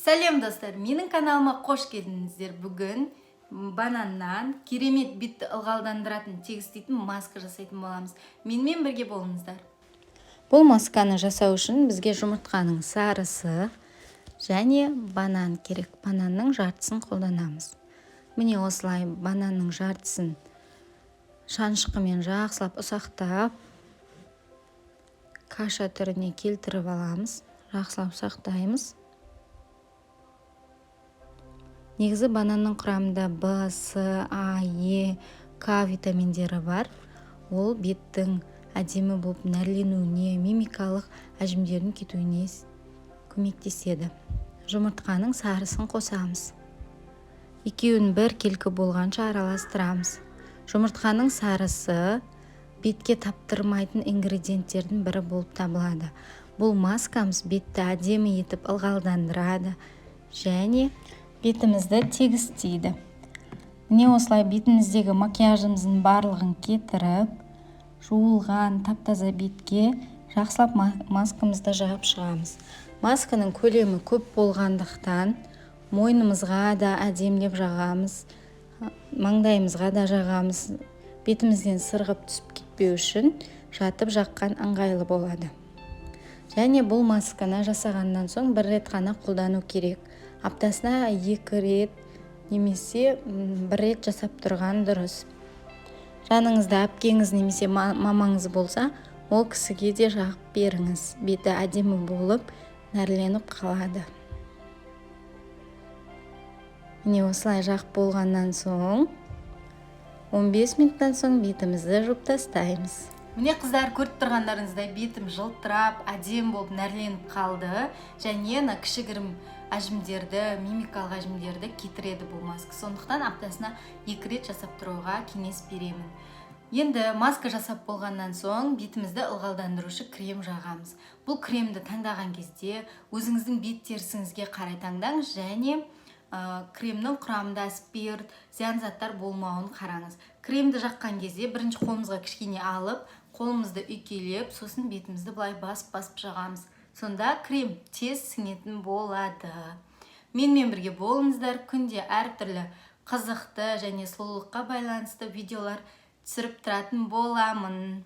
Сәлем достар, менің каналыма қош келдіңіздер. Бүгін бананнан керемет бетті ылғалдандыратын, тегістейтін маска жасайтын боламыз. Менімен бірге болыңыздар. Бұл масканы жасау үшін бізге жұмыртқаның сарысы және банан керек. Бананның жартысын қолданамыз. Міне осылай бананның жартысын шанышқымен жақсылап ұсақтап каша түріне келтіріп аламыз. Жақсылап ұсақтаймыз. Негізі бананның құрамында В, С, А, Е, К витаминдері бар. Ол беттің әдемі болып нәрленуіне, мимикалық әжімдердің кетуіне көмектеседі. Жұмыртқаның сарысын қосамыз. Екеуін бір келкі болғанша араластырамыз. Жұмыртқаның сарысы бетке таптырмайтын ингредиенттердің бірі болып табылады. Бұл маскамыз бетті әдемі етіп ылғалдандырады және бетімізді тегістейді. Міне осылай бетіміздегі макияжымыздың барлығын кетіріп, жуылған тап-таза бетке жақсылап маскамызды жағып шығамыз. Масканың көлемі көп болғандықтан мойнымызға да әдемілеп жағамыз, маңдайымызға да жағамыз. Бетімізден сырғып түсіп кетпеу үшін жатып жаққан ыңғайлы болады. Және бұл масканы жасағаннан соң бір рет қана қолдану керек. Аптасына 2 рет немесе 1 рет жасап тұрған дұрыс. Жаныңызда әпкеңіз немесе мамаңыз болса, ол кісіге де жағып беріңіз. Беті әдемі болып, нәрленіп қалады. Міне осылай жағып болғаннан соң 15 минуттан соң бетімізді жуып тастаймыз. Міне қыздар, көріп тұрғандарыңыздай бетім жылтырап, әдем болып нәрленіп қалды. Және кішігірім әжімдерді, мимикалық әжімдерді кетіреді бұл маска. Сондықтан аптасына 2 рет жасап тұруға кеңес беремін. Енді маска жасап болғаннан соң бетімізді ылғалдандырушы крем жағамыз. Бұл кремді таңдаған кезде өзіңіздің бет терісіңізге қарай таңдаңыз және кремнің құрамында спирт, зиян заттар болмауын қараңыз. Кремді жаққан кезде бірінші қолымызға кішкене алып, қолымызды үйкелеп, сосын бетімізді былай басып жағамыз. Сонда крем тез сіңетін болады. Менімен бірге болыңыздар, күнде әртүрлі қызықты және сұлулыққа байланысты видеолар түсіріп тұратын боламын.